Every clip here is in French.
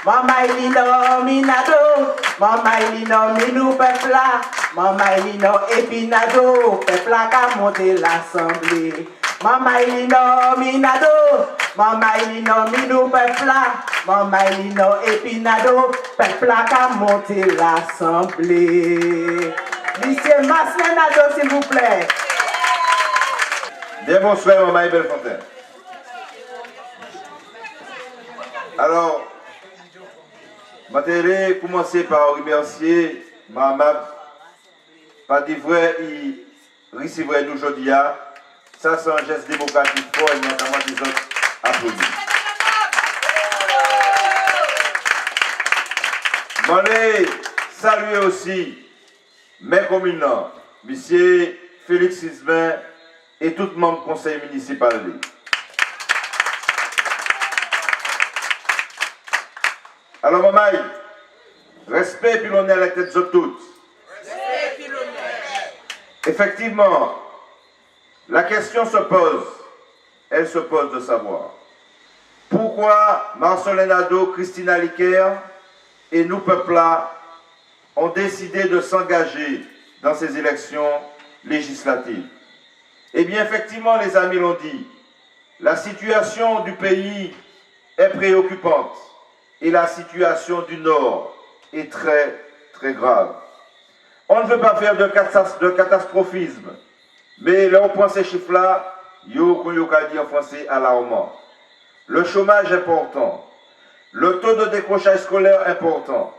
Maman il non minado, maman il non minou peuple là, maman il non épinado, peuple là qu'a monté l'assemblée. Maman il non minado, maman il non minou peuple là, maman il non épinado, peuple là qu'a monté l'assemblée. Monsieur Maslenado s'il vous plaît. Bien bonsoir maman Bellefontaine. Alors, je vais commencer par remercier maman, par dire vrai, il recevrait nous aujourd'hui. Ça, c'est un geste démocratique fort et notamment des autres applaudis. Je vais saluer aussi mes communants, M. Félix Ismain et tout le membre du conseil municipal. Alors, maman, respect puis l'honneur à la tête de toutes. Effectivement, la question se pose, elle se pose de savoir pourquoi Marcelin Nadeau, Christina Licker et nous, peuple là, ont décidé de s'engager dans ces élections législatives. Eh bien, effectivement, les amis l'ont dit, la situation du pays est préoccupante. Et la situation du Nord est très, très grave. On ne veut pas faire de catastrophisme, mais là, on prend ces chiffres-là, yo dit en français alarmant. Le chômage important, le taux de décrochage scolaire important,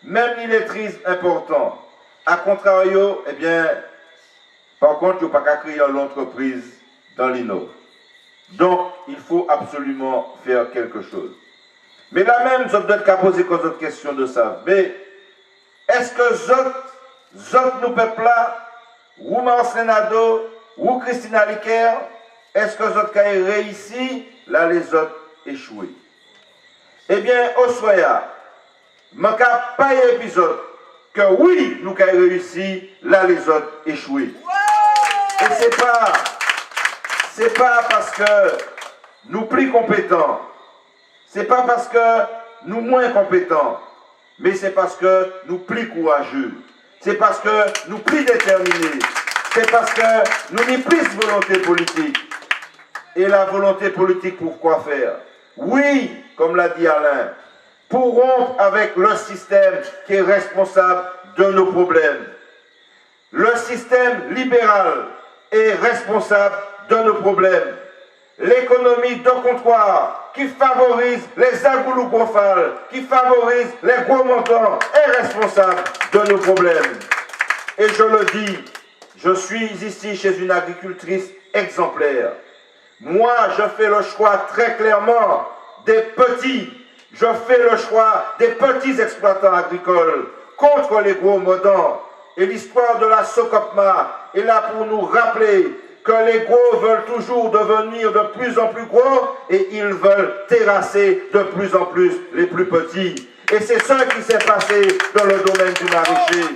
même l'illettrisme important. A contrario, eh bien, par contre, il n'y a pas qu'à créer l'entreprise dans l'INO. Donc, il faut absolument faire quelque chose. Mais là même, je dois poser d'autres questions de ça. Mais est-ce que nous peuple là, ou Marcelin Nadeau, ou Christina Licker, est-ce que nous avons réussi, là les autres échoué? Eh bien, au soya, je ne pas un épisode que oui, nous avons réussi, là les autres échoué. Et c'est pas parce que nous plus compétents. Ce n'est pas parce que nous moins compétents, mais c'est parce que nous plus courageux. C'est parce que nous plus déterminés. C'est parce que nous n'avons plus de volonté politique. Et la volonté politique, pour quoi faire? Oui, comme l'a dit Alain, pour rompre avec le système qui est responsable de nos problèmes. Le système libéral est responsable de nos problèmes. L'économie de comptoir qui favorise les agoulougophales, qui favorise les gros montants, est responsable de nos problèmes. Et je le dis, je suis ici chez une agricultrice exemplaire. Moi, je fais le choix très clairement des petits. Je fais le choix des petits exploitants agricoles contre les gros montants. Et l'histoire de la Socopma est là pour nous rappeler que les gros veulent toujours devenir de plus en plus gros et ils veulent terrasser de plus en plus les plus petits. Et c'est ça qui s'est passé dans le domaine du maraîcher.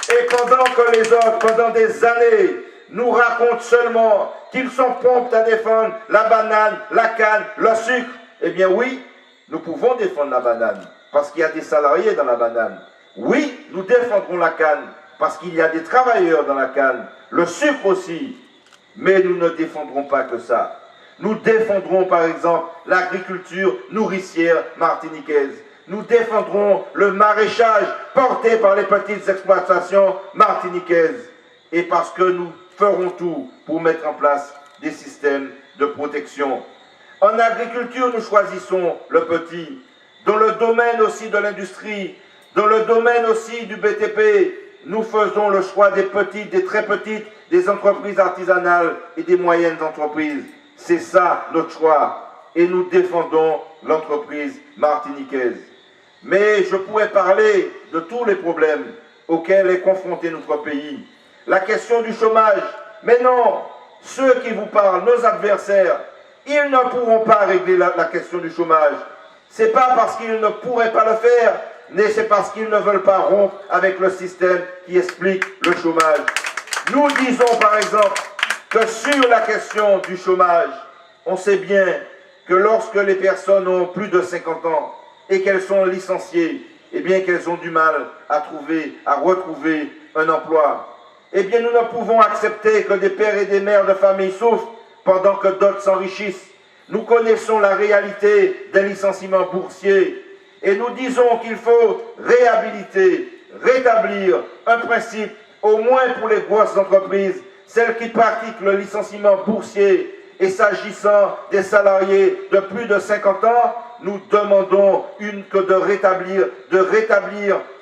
Et pendant que les autres, pendant des années, nous racontent seulement qu'ils sont prompts à défendre la banane, la canne, le sucre, eh bien oui, nous pouvons défendre la banane parce qu'il y a des salariés dans la banane. Oui, nous défendrons la canne parce qu'il y a des travailleurs dans la canne. Le sucre aussi. Mais nous ne défendrons pas que ça. Nous défendrons par exemple l'agriculture nourricière martiniquaise. Nous défendrons le maraîchage porté par les petites exploitations martiniquaises. Et parce que nous ferons tout pour mettre en place des systèmes de protection. En agriculture, nous choisissons le petit. Dans le domaine aussi de l'industrie, dans le domaine aussi du BTP, nous faisons le choix des petites, des très petites, des entreprises artisanales et des moyennes entreprises. C'est ça notre choix. Et nous défendons l'entreprise martiniquaise. Mais je pourrais parler de tous les problèmes auxquels est confronté notre pays. La question du chômage. Mais non, ceux qui vous parlent, nos adversaires, ils ne pourront pas régler la question du chômage. Ce n'est pas parce qu'ils ne pourraient pas le faire, mais c'est parce qu'ils ne veulent pas rompre avec le système qui explique le chômage. Nous disons par exemple que sur la question du chômage, on sait bien que lorsque les personnes ont plus de 50 ans et qu'elles sont licenciées, eh bien qu'elles ont du mal à retrouver un emploi. Eh bien nous ne pouvons accepter que des pères et des mères de famille souffrent pendant que d'autres s'enrichissent. Nous connaissons la réalité des licenciements boursiers et nous disons qu'il faut rétablir un principe, au moins pour les grosses entreprises, celles qui pratiquent le licenciement boursier. Et s'agissant des salariés de plus de 50 ans, nous demandons de rétablir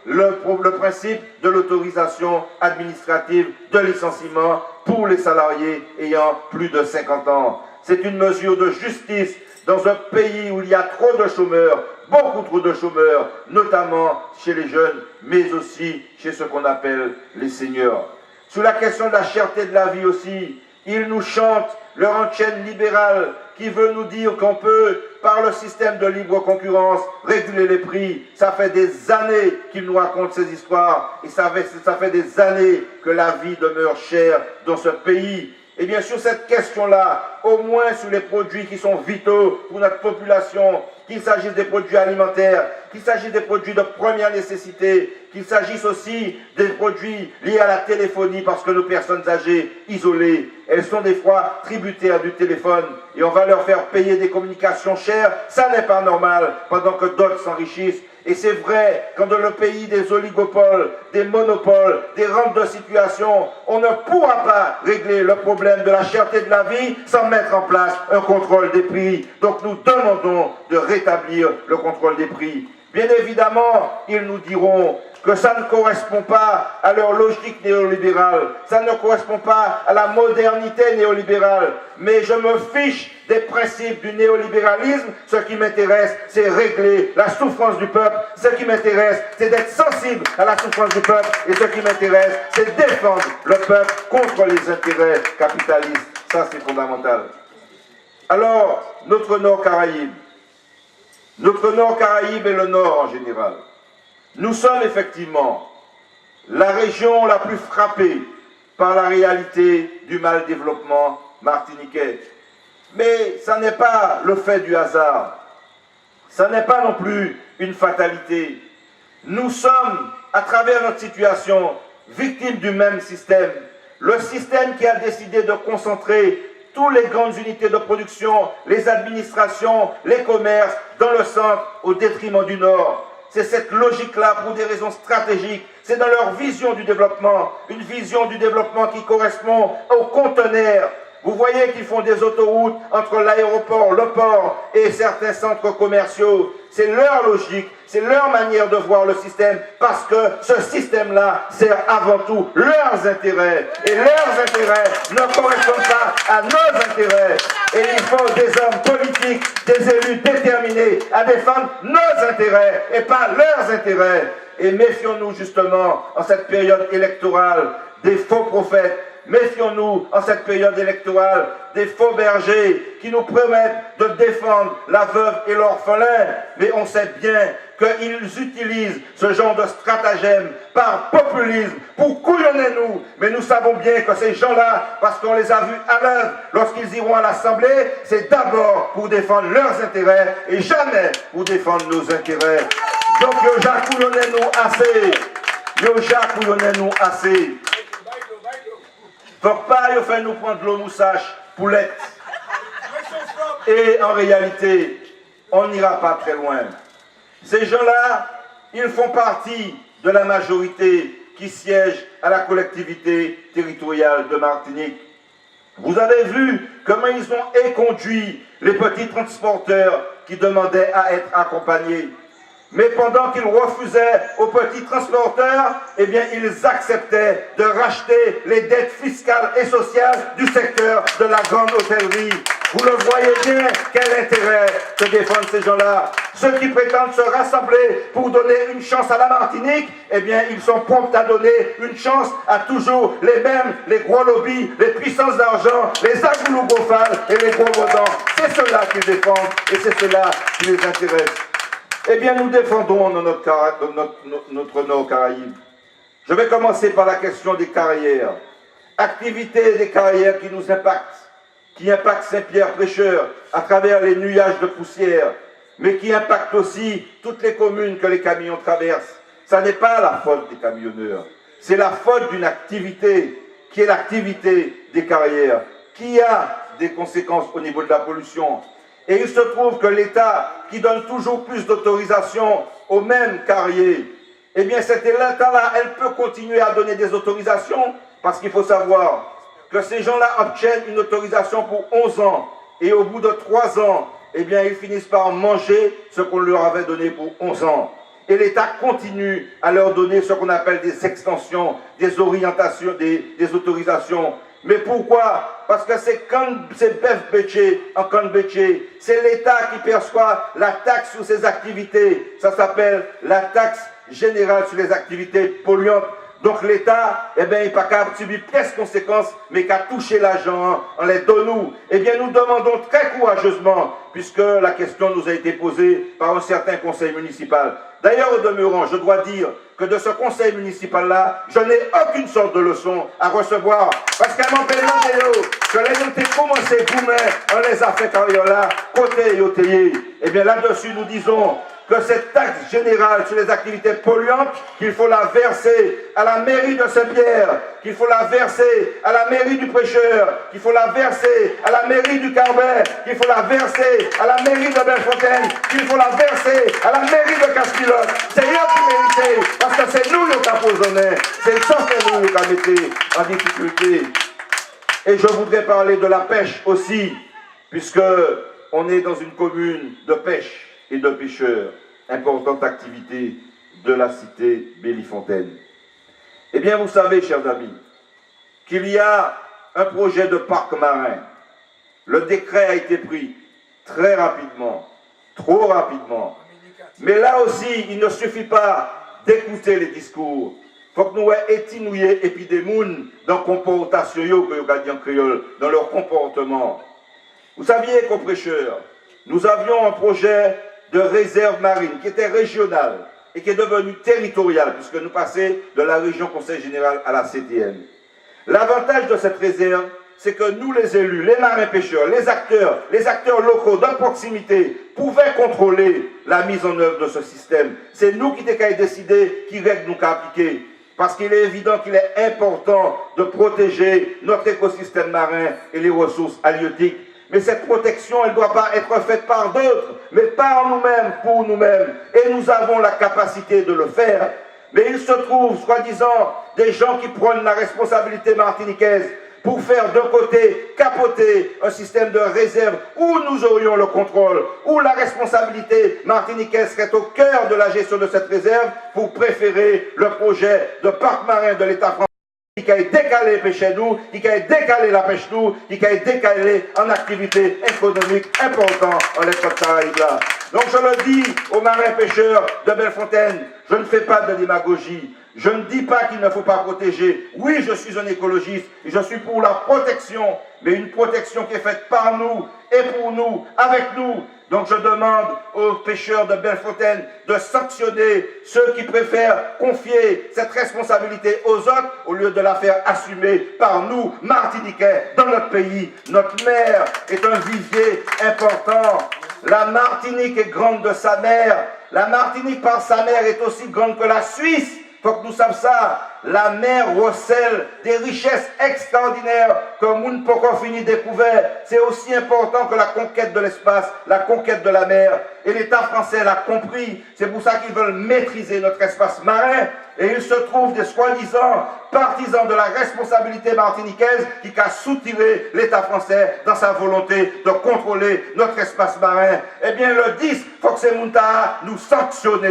le principe de l'autorisation administrative de licenciement pour les salariés ayant plus de 50 ans. C'est une mesure de justice dans un pays où il y a trop de chômeurs, beaucoup trop de chômeurs, notamment chez les jeunes, mais aussi chez ce qu'on appelle les seniors. Sur la question de la cherté de la vie aussi, ils nous chantent leur enchaîne libérale qui veut nous dire qu'on peut, par le système de libre concurrence, réguler les prix. Ça fait des années qu'ils nous racontent ces histoires et ça fait des années que la vie demeure chère dans ce pays. Et bien sûr, cette question-là, au moins sur les produits qui sont vitaux pour notre population, qu'il s'agisse des produits alimentaires, qu'il s'agisse des produits de première nécessité, qu'il s'agisse aussi des produits liés à la téléphonie, parce que nos personnes âgées, isolées, elles sont des fois tributaires du téléphone, et on va leur faire payer des communications chères, ça n'est pas normal, pendant que d'autres s'enrichissent. Et c'est vrai, quand dans le pays des oligopoles, des monopoles, des rentes de situation, on ne pourra pas régler le problème de la cherté de la vie sans mettre en place un contrôle des prix. Donc nous demandons de rétablir le contrôle des prix. Bien évidemment, ils nous diront que ça ne correspond pas à leur logique néolibérale, ça ne correspond pas à la modernité néolibérale, mais je me fiche des principes du néolibéralisme. Ce qui m'intéresse, c'est régler la souffrance du peuple, ce qui m'intéresse, c'est d'être sensible à la souffrance du peuple, et ce qui m'intéresse, c'est défendre le peuple contre les intérêts capitalistes. Ça, c'est fondamental. Alors, notre Nord Caraïbe et le Nord en général, nous sommes effectivement la région la plus frappée par la réalité du mal développement martiniquais. Mais ça n'est pas le fait du hasard, ça n'est pas non plus une fatalité. Nous sommes, à travers notre situation, victimes du même système. Le système qui a décidé de concentrer toutes les grandes unités de production, les administrations, les commerces, dans le centre, au détriment du Nord. C'est cette logique-là, pour des raisons stratégiques, c'est dans leur vision du développement, une vision du développement qui correspond aux conteneurs. Vous voyez qu'ils font des autoroutes entre l'aéroport, le port et certains centres commerciaux. C'est leur logique, c'est leur manière de voir le système, parce que ce système-là sert avant tout leurs intérêts. Et leurs intérêts ne correspondent pas à nos intérêts. Et il faut des hommes politiques, des élus déterminés à défendre nos intérêts et pas leurs intérêts. Et méfions-nous justement, en cette période électorale, des faux prophètes. Méfions-nous en cette période électorale des faux bergers qui nous promettent de défendre la veuve et l'orphelin, mais on sait bien qu'ils utilisent ce genre de stratagème par populisme pour couillonner nous. Mais nous savons bien que ces gens-là, parce qu'on les a vus à l'œuvre lorsqu'ils iront à l'Assemblée, c'est d'abord pour défendre leurs intérêts et jamais pour défendre nos intérêts. Donc, yoja couillonnez-nous assez. Yoja couillonnez-nous assez. Faut pas il faut nous prendre l'eau moussage poulette. Et en réalité, on n'ira pas très loin. Ces gens-là, ils font partie de la majorité qui siège à la collectivité territoriale de Martinique. Vous avez vu comment ils ont éconduit les petits transporteurs qui demandaient à être accompagnés. Mais pendant qu'ils refusaient aux petits transporteurs, eh bien, ils acceptaient de racheter les dettes fiscales et sociales du secteur de la grande hôtellerie. Vous le voyez bien, quel intérêt se défendent ces gens-là. Ceux qui prétendent se rassembler pour donner une chance à la Martinique, eh bien, ils sont prompts à donner une chance à toujours les mêmes, les gros lobbies, les puissances d'argent, les agoulougofales et les gros modans. C'est cela qu'ils défendent et c'est cela qui les intéresse. Eh bien, nous défendons notre Nord Caraïbe. Je vais commencer par la question des carrières. Activité des carrières qui nous impactent, qui impactent Saint-Pierre-Prêcheur à travers les nuages de poussière. mais qui impacte aussi toutes les communes que les camions traversent. Ça n'est pas la faute des camionneurs, c'est la faute d'une activité qui est l'activité des carrières, qui a des conséquences au niveau de la pollution. Et il se trouve que l'État, qui donne toujours plus d'autorisations aux mêmes carriers, eh bien cet État-là, elle peut continuer à donner des autorisations, parce qu'il faut savoir que ces gens-là obtiennent une autorisation pour 11 ans, et au bout de 3 ans, eh bien ils finissent par manger ce qu'on leur avait donné pour 11 ans. Et l'État continue à leur donner ce qu'on appelle des extensions, des orientations, des autorisations. Mais pourquoi? Parce que c'est Bef Béché, en Cannes-Béché, c'est l'État qui perçoit la taxe sur ces activités. Ça s'appelle la taxe générale sur les activités polluantes. Donc l'État, eh bien, il n'est pas capable de subir presque conséquences, mais qu'à toucher l'argent en les donnant. Eh bien, nous demandons très courageusement, puisque la question nous a été posée par un certain conseil municipal. D'ailleurs, au demeurant, je dois dire que de ce conseil municipal-là, je n'ai aucune sorte de leçon à recevoir. Parce qu'à mon père, je l'ai noté commencé vous-même, on les a fait carrière-là, côté et otéier. Eh bien, là-dessus, nous disons que cette taxe générale sur les activités polluantes, qu'il faut la verser à la mairie de Saint-Pierre, qu'il faut la verser à la mairie du Prêcheur, qu'il faut la verser à la mairie du Carbet, qu'il faut la verser à la mairie de Bellefontaine, qu'il faut la verser à la mairie de Caspilote. C'est eux qui méritent, parce que c'est nous qui avons posonné, c'est ça que nous qui avons été en difficulté. Et je voudrais parler de la pêche aussi, puisque on est dans une commune de pêche et de pêcheurs, importante activité de la cité Bellefontaine. Eh bien, vous savez, chers amis, qu'il y a un projet de parc marin. Le décret a été pris très rapidement, trop rapidement. Mais là aussi, il ne suffit pas d'écouter les discours. Il faut que nous étinouions et puis des mouns dans la comportation que nous avons en créole, dans leur comportement. Vous saviez qu'au Prêcheur, nous avions un projet de réserve marine qui était régionale et qui est devenu territorial puisque nous passons de la région Conseil Général à la CTM. L'avantage de cette réserve, c'est que nous les élus, les marins-pêcheurs, les acteurs locaux de proximité pouvaient contrôler la mise en œuvre de ce système. C'est nous qui avons décidé qui règle nous appliquer. Parce qu'il est évident qu'il est important de protéger notre écosystème marin et les ressources halieutiques. Mais cette protection, elle ne doit pas être faite par d'autres, mais par nous-mêmes, pour nous-mêmes. Et nous avons la capacité de le faire. Mais il se trouve, soi-disant, des gens qui prennent la responsabilité martiniquaise pour faire d'un côté capoter un système de réserve où nous aurions le contrôle, où la responsabilité martiniquaise serait au cœur de la gestion de cette réserve, pour préférer le projet de parc marin de l'État français qui a décalé pêche nous, qui a décalé la pêche nous, qui a décalé en activité économique importante en l'espace Caraïbe là. Donc je le dis aux marins pêcheurs de Bellefontaine, je ne fais pas de démagogie. Je ne dis pas qu'il ne faut pas protéger. Oui, je suis un écologiste et je suis pour la protection, mais une protection qui est faite par nous et pour nous, avec nous. Donc je demande aux pêcheurs de Bellefontaine de sanctionner ceux qui préfèrent confier cette responsabilité aux autres au lieu de la faire assumer par nous, Martiniquais, dans notre pays. Notre mer est un vivier important. La Martinique est grande de sa mer. La Martinique par sa mer est aussi grande que la Suisse. Il faut que nous sachions ça. La mer recèle des richesses extraordinaires que nous ne pouvons pas finir découvert. C'est aussi important que la conquête de l'espace, la conquête de la mer. Et l'État français l'a compris. C'est pour ça qu'ils veulent maîtriser notre espace marin. Et il se trouve des soi-disant partisans de la responsabilité martiniquaise qui a soutiré l'État français dans sa volonté de contrôler notre espace marin. Eh bien, le 10, il faut que ces Mountaha nous sanctionnent.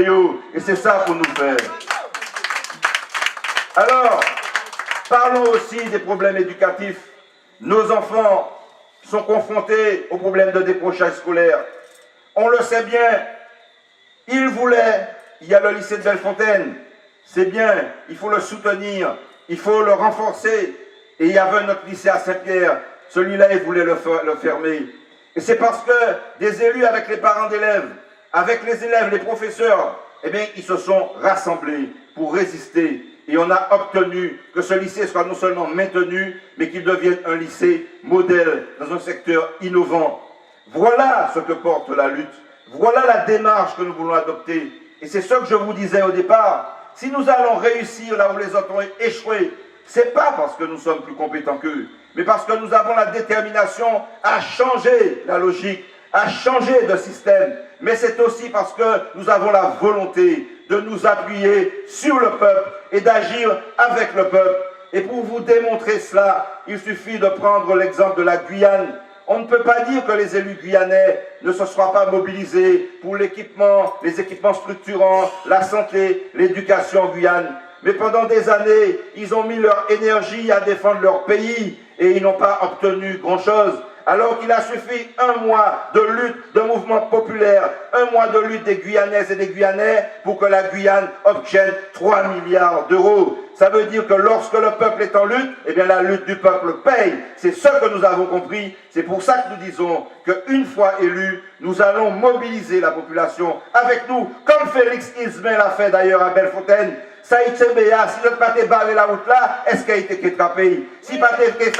Et c'est ça pour nous faire. Alors, parlons aussi des problèmes éducatifs. Nos enfants sont confrontés aux problèmes de décrochage scolaire. On le sait bien, ils voulaient, il y a le lycée de Bellefontaine, c'est bien, il faut le soutenir, il faut le renforcer. Et il y avait notre lycée à Saint-Pierre, celui-là, ils voulaient le fermer. Et c'est parce que des élus avec les parents d'élèves, avec les élèves, les professeurs, eh bien, ils se sont rassemblés pour résister. Et on a obtenu que ce lycée soit non seulement maintenu, mais qu'il devienne un lycée modèle dans un secteur innovant. Voilà ce que porte la lutte. Voilà la démarche que nous voulons adopter. Et c'est ce que je vous disais au départ. Si nous allons réussir là où les autres ont échoué, ce n'est pas parce que nous sommes plus compétents qu'eux, mais parce que nous avons la détermination à changer la logique, à changer de système. Mais c'est aussi parce que nous avons la volonté de nous appuyer sur le peuple et d'agir avec le peuple. Et pour vous démontrer cela, il suffit de prendre l'exemple de la Guyane. On ne peut pas dire que les élus guyanais ne se soient pas mobilisés pour l'équipement, les équipements structurants, la santé, l'éducation en Guyane. Mais pendant des années, ils ont mis leur énergie à défendre leur pays et ils n'ont pas obtenu grand-chose. Alors qu'il a suffi un mois de lutte, de mouvement populaire, un mois de lutte des Guyanaises et des Guyanais pour que la Guyane obtienne 3 milliards d'euros. Ça veut dire que lorsque le peuple est en lutte, eh bien la lutte du peuple paye. C'est ce que nous avons compris. C'est pour ça que nous disons qu'une fois élus, nous allons mobiliser la population avec nous, comme Félix Ismaël l'a fait d'ailleurs à Bellefontaine. Ça y est, bien, si le pâté barré la route là, est-ce qu'il a été attrapé? Si pâté fait,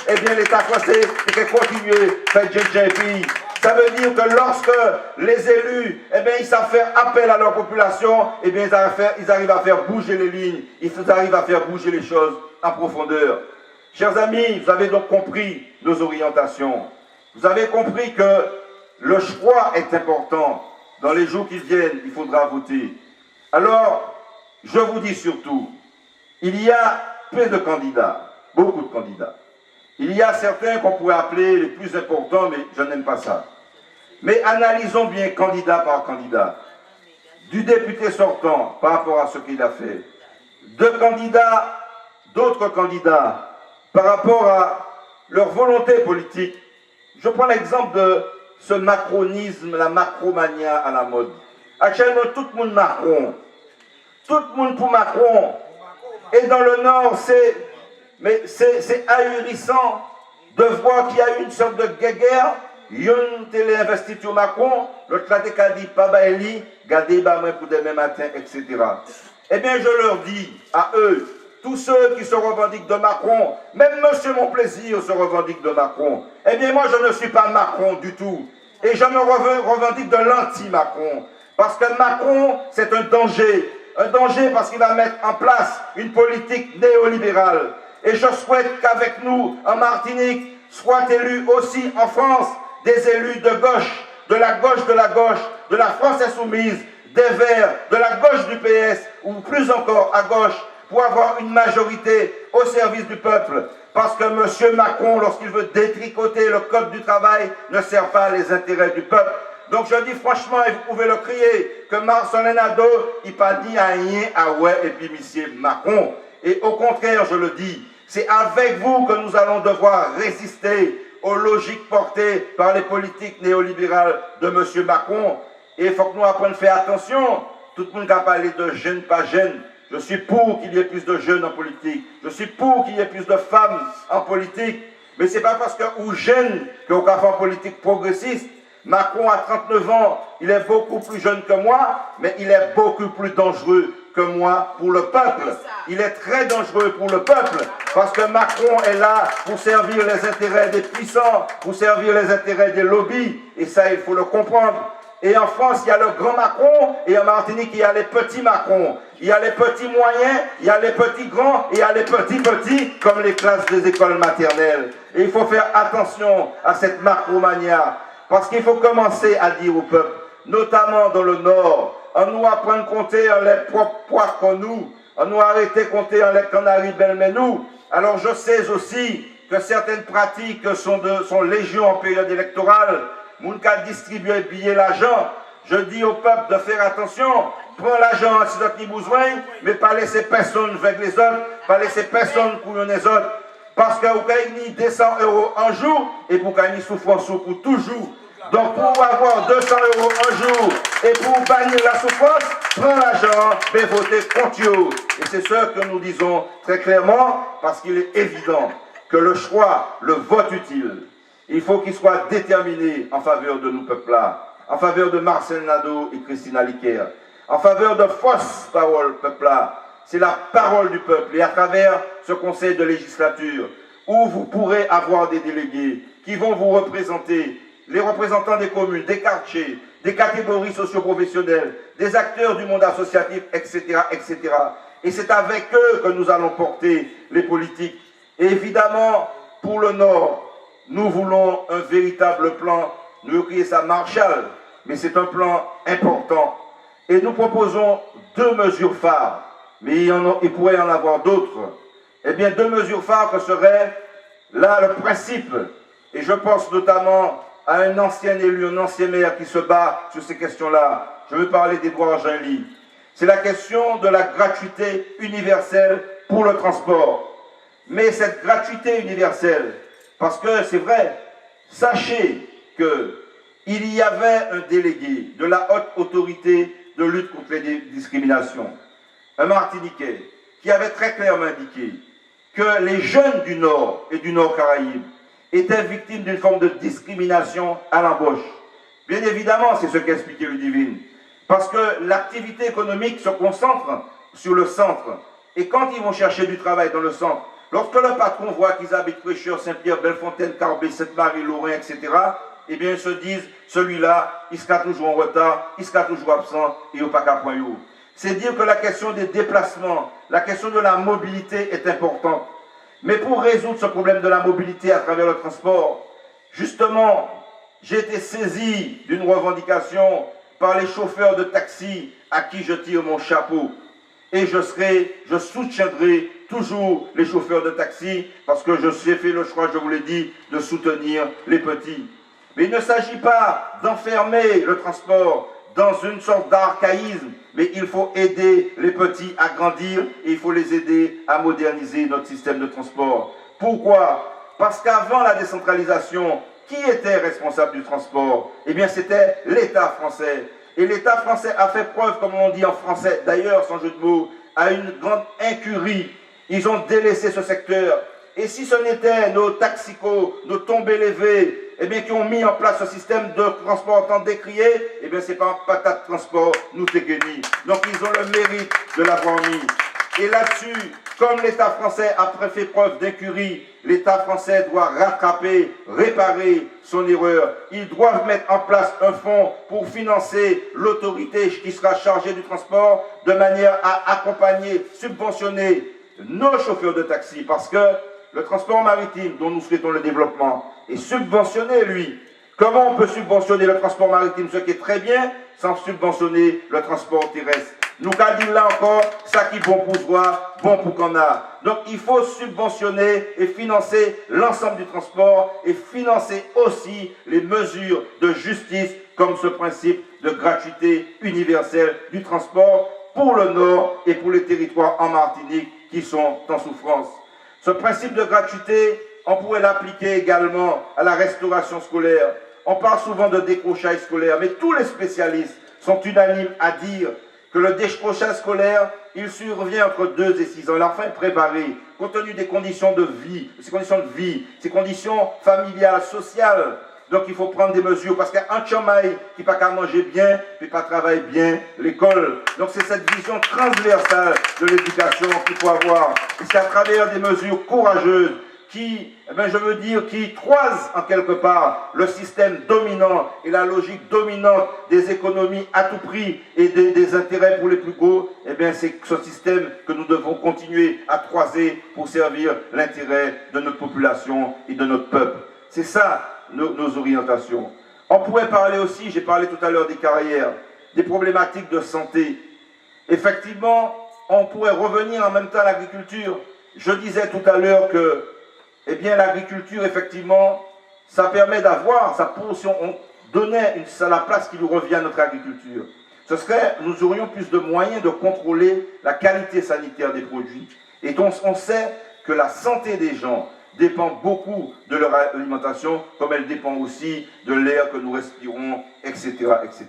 eh bien l'État français peut continuer à faire JJP. Ça veut dire que lorsque les élus, eh bien, ils savent faire appel à leur population, eh bien, ils arrivent à faire bouger les lignes, ils arrivent à faire bouger les choses en profondeur. Chers amis, vous avez donc compris nos orientations. Vous avez compris que le choix est important. Dans les jours qui viennent, il faudra voter. Alors, je vous dis surtout, il y a peu de candidats, beaucoup de candidats. Il y a certains qu'on pourrait appeler les plus importants, mais je n'aime pas ça. Mais analysons bien candidat par candidat. Du député sortant par rapport à ce qu'il a fait. D'autres candidats par rapport à leur volonté politique. Je prends l'exemple de ce macronisme, la macromania à la mode. Actuellement, tout le monde Macron. Tout le monde pour Macron. Et dans le Nord, c'est ahurissant de voir qu'il y a une sorte de guerre. Yon télé investiture Macron, l'autre là a dit pas baili, gardez bah moi pour demain matin, etc. Eh bien, je leur dis à eux, tous ceux qui se revendiquent de Macron, même Monsieur Monplaisir se revendique de Macron. Eh bien, moi, je ne suis pas Macron du tout. Et je me revendique de l'anti-Macron. Parce que Macron, c'est un danger. Un danger parce qu'il va mettre en place une politique néolibérale. Et je souhaite qu'avec nous, en Martinique, soient élus aussi en France des élus de gauche, de la gauche de la gauche, de la France insoumise, des Verts, de la gauche du PS, ou plus encore à gauche, pour avoir une majorité au service du peuple. Parce que M. Macron, lorsqu'il veut détricoter le code du travail, ne sert pas les intérêts du peuple. Donc je dis franchement, et vous pouvez le crier, que Marcelin Nadeau, il pas dit à rien à ouais et puis M. Macron. Et au contraire, je le dis, c'est avec vous que nous allons devoir résister aux logiques portées par les politiques néolibérales de M. Macron. Et il faut que nous apprenions à faire attention. Tout le monde a parlé de jeunes, pas jeunes. Je suis pour qu'il y ait plus de jeunes en politique. Je suis pour qu'il y ait plus de femmes en politique. Mais ce n'est pas parce qu'on jeune qu'on va faire politique progressiste. Macron a 39 ans, il est beaucoup plus jeune que moi, mais il est beaucoup plus dangereux que moi pour le peuple. Il est très dangereux pour le peuple, parce que Macron est là pour servir les intérêts des puissants, pour servir les intérêts des lobbies, et ça il faut le comprendre. Et en France, il y a le grand Macron, et en Martinique, il y a les petits Macron. Il y a les petits moyens, il y a les petits grands, et il y a les petits, comme les classes des écoles maternelles. Et il faut faire attention à cette macromania. Parce qu'il faut commencer à dire au peuple, notamment dans le Nord, on nous apprend à compter en les propres poids qu'on nous, on nous arrêter de compter en les canaries belles-menou. Alors je sais aussi que certaines pratiques sont légion en période électorale. Mounka distribue et billets l'argent. Je dis au peuple de faire attention, prends l'argent si d'autres ont besoin, mais pas laisser personne avec les autres, pas laisser personne pour les autres. Parce que vous gagnez 200 € un jour et vous gagnez souffrance pour toujours. Donc pour avoir 200 € un jour et pour bannir la souffrance, prends l'argent, mais votez contre eux. Et c'est ce que nous disons très clairement, parce qu'il est évident que le choix, le vote utile, il faut qu'il soit déterminé en faveur de nos peuples-là, en faveur de Marcelin Nadeau et Christina Liquer, en faveur de fausses paroles peuple-là. C'est la parole du peuple. Et à travers ce conseil de législature, où vous pourrez avoir des délégués qui vont vous représenter les représentants des communes, des quartiers, des catégories socio-professionnelles, des acteurs du monde associatif, etc., etc. Et c'est avec eux que nous allons porter les politiques. Et évidemment, pour le Nord, nous voulons un véritable plan, nous crions ça Marshall, mais c'est un plan important. Et nous proposons 2 mesures phares, mais il pourrait y en avoir d'autres. Eh bien, 2 mesures phares que seraient là le principe, et je pense notamment à un ancien élu, un ancien maire qui se bat sur ces questions-là. Je veux parler d'Édouard Genly. C'est la question de la gratuité universelle pour le transport. Mais cette gratuité universelle, parce que c'est vrai, sachez qu'il y avait un délégué de la haute autorité de lutte contre les discriminations, un Martiniquais, qui avait très clairement indiqué que les jeunes du Nord et du Nord Caraïbe étaient victimes d'une forme de discrimination à l'embauche. Bien évidemment, c'est ce qu'expliquait Ludivine, parce que l'activité économique se concentre sur le centre. Et quand ils vont chercher du travail dans le centre, lorsque le patron voit qu'ils habitent Prêcheur, Saint-Pierre, Bellefontaine, Carbet, Sainte-Marie, Lorrain, etc., eh bien ils se disent, celui-là, il sera toujours en retard, il sera toujours absent, et il n'y a pas qu'à point. C'est dire que la question des déplacements, la question de la mobilité est importante. Mais pour résoudre ce problème de la mobilité à travers le transport, justement, j'ai été saisi d'une revendication par les chauffeurs de taxi à qui je tire mon chapeau. Et je soutiendrai toujours les chauffeurs de taxi parce que j'ai fait le choix, je vous l'ai dit, de soutenir les petits. Mais il ne s'agit pas d'enfermer le transport dans une sorte d'archaïsme, mais il faut aider les petits à grandir et il faut les aider à moderniser notre système de transport. Pourquoi? Parce qu'avant la décentralisation, qui était responsable du transport? Eh bien, c'était l'État français. Et l'État français a fait preuve, comme on dit en français, d'ailleurs, sans jeu de mots, à une grande incurie. Ils ont délaissé ce secteur. Et si ce n'était nos taxicos, nos tombés-levés, eh bien, qui ont mis en place ce système de transport en temps décrié, eh bien, c'est pas un patate transport, nous téguénis. Donc, ils ont le mérite de l'avoir mis. Et là-dessus, comme l'État français a fait preuve d'incurie, l'État français doit rattraper, réparer son erreur. Ils doivent mettre en place un fonds pour financer l'autorité qui sera chargée du transport de manière à accompagner, subventionner nos chauffeurs de taxi. Parce que le transport maritime dont nous souhaitons le développement est subventionné, lui. Comment on peut subventionner le transport maritime, ce qui est très bien, sans subventionner le transport terrestre? Nous qu'à dire là encore, ça qui est bon pour soi, bon pour qu'on a. Donc il faut subventionner et financer l'ensemble du transport et financer aussi les mesures de justice comme ce principe de gratuité universelle du transport pour le Nord et pour les territoires en Martinique qui sont en souffrance. Ce principe de gratuité, on pourrait l'appliquer également à la restauration scolaire. On parle souvent de décrochage scolaire, mais tous les spécialistes sont unanimes à dire que le décrochage scolaire, il survient entre 2 et 6 ans. L'enfant est préparé, compte tenu des conditions de vie, ses conditions familiales, sociales. Donc il faut prendre des mesures, parce qu'un chamaï qui n'a pas manger bien, ne peut pas travailler bien l'école. Donc c'est cette vision transversale de l'éducation qu'il faut avoir. Et c'est à travers des mesures courageuses qui, je veux dire, qui croisent en quelque part le système dominant et la logique dominante des économies à tout prix et des intérêts pour les plus gros, eh bien c'est ce système que nous devons continuer à croiser pour servir l'intérêt de notre population et de notre peuple. C'est ça nos orientations. On pourrait parler aussi, j'ai parlé tout à l'heure des carrières, des problématiques de santé. Effectivement, on pourrait revenir en même temps à l'agriculture. Je disais tout à l'heure que eh bien, l'agriculture, effectivement, ça permet d'avoir sa portion. On donnait la place qui lui revient à notre agriculture. Nous aurions plus de moyens de contrôler la qualité sanitaire des produits. Et donc, on sait que la santé des gens dépend beaucoup de leur alimentation, comme elle dépend aussi de l'air que nous respirons, etc., etc.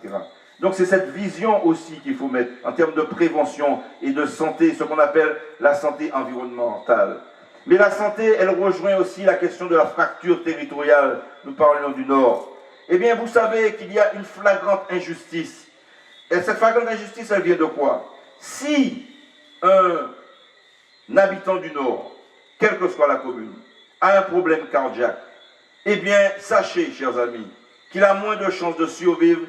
Donc, c'est cette vision aussi qu'il faut mettre en termes de prévention et de santé, ce qu'on appelle la santé environnementale. Mais la santé, elle rejoint aussi la question de la fracture territoriale. Nous parlons du Nord. Eh bien, vous savez qu'il y a une flagrante injustice. Et cette flagrante injustice, elle vient de quoi? Si un habitant du Nord, quelle que soit la commune, a un problème cardiaque, eh bien, sachez, chers amis, qu'il a moins de chances de survivre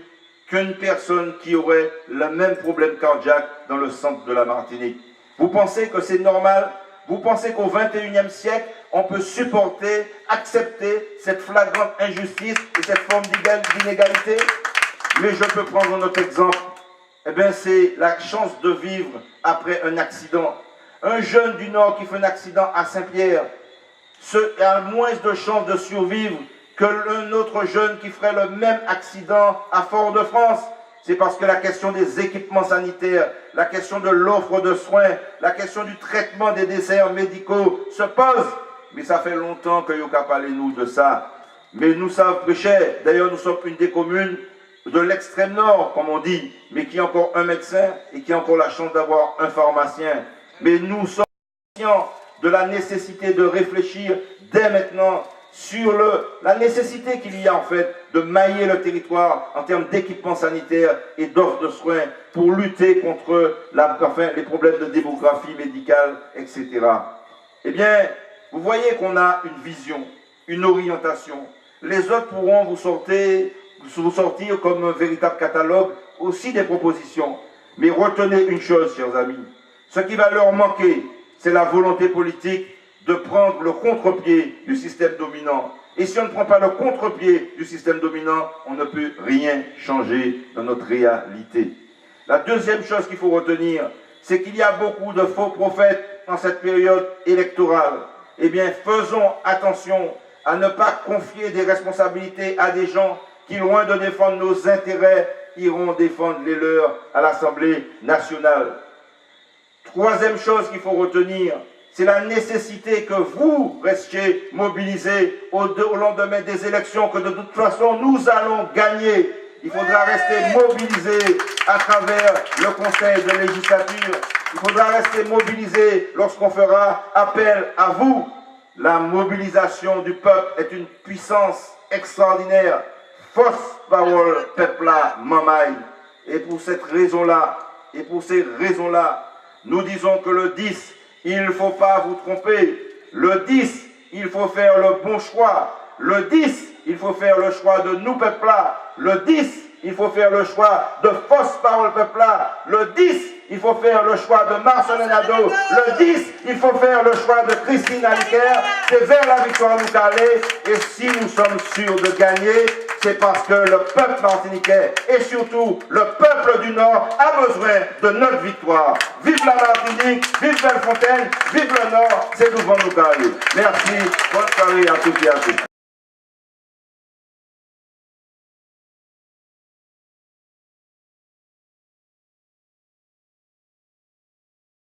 qu'une personne qui aurait le même problème cardiaque dans le centre de la Martinique. Vous pensez que c'est normal? Vous pensez qu'au XXIe siècle, on peut supporter, accepter cette flagrante injustice et cette forme d'inégalité? Mais je peux prendre un autre exemple. Eh bien, c'est la chance de vivre après un accident. Un jeune du Nord qui fait un accident à Saint-Pierre a moins de chances de survivre qu'un autre jeune qui ferait le même accident à Fort-de-France. C'est parce que la question des équipements sanitaires, la question de l'offre de soins, la question du traitement des déserts médicaux se pose. Mais ça fait longtemps que Yoka parlé nous de ça. Mais nous savons prêcher. D'ailleurs, nous sommes une des communes de l'extrême nord, comme on dit, mais qui a encore un médecin et qui a encore la chance d'avoir un pharmacien. Mais nous sommes conscients de la nécessité de réfléchir dès maintenant sur la nécessité qu'il y a en fait de mailler le territoire en termes d'équipements sanitaires et d'offres de soins pour lutter contre les problèmes de démographie médicale, etc. Eh bien, vous voyez qu'on a une vision, une orientation. Les autres pourront vous sortir comme un véritable catalogue aussi des propositions. Mais retenez une chose, chers amis, ce qui va leur manquer, c'est la volonté politique de prendre le contre-pied du système dominant. Et si on ne prend pas le contre-pied du système dominant, on ne peut rien changer dans notre réalité. La deuxième chose qu'il faut retenir, c'est qu'il y a beaucoup de faux prophètes en cette période électorale. Eh bien, faisons attention à ne pas confier des responsabilités à des gens qui, loin de défendre nos intérêts, iront défendre les leurs à l'Assemblée nationale. Troisième chose qu'il faut retenir, c'est la nécessité que vous restiez mobilisés au lendemain des élections, que de toute façon nous allons gagner. Il faudra rester mobilisés à travers le conseil de législature. Il faudra rester mobilisés lorsqu'on fera appel à vous. La mobilisation du peuple est une puissance extraordinaire. Fausse parole, peuple là, mamaï. Et pour cette raison-là, et pour ces raisons-là, nous disons que le 10, il ne faut pas vous tromper. Le 10, il faut faire le bon choix. Le 10, il faut faire le choix de nous, peuple là. Le 10, il faut faire le choix de fausses paroles, peuple là. Le 10, il faut faire le choix de Marcelin Nadeau. Le 10, il faut faire le choix de Christine Aliker. C'est vers la victoire nous aller. Et si nous sommes sûrs de gagner, c'est parce que le peuple martiniquais et surtout le peuple du Nord a besoin de notre victoire. Vive la Martinique, vive Bellefontaine, vive le Nord, c'est devant nous aller. Merci, bonne soirée à toutes et à tous.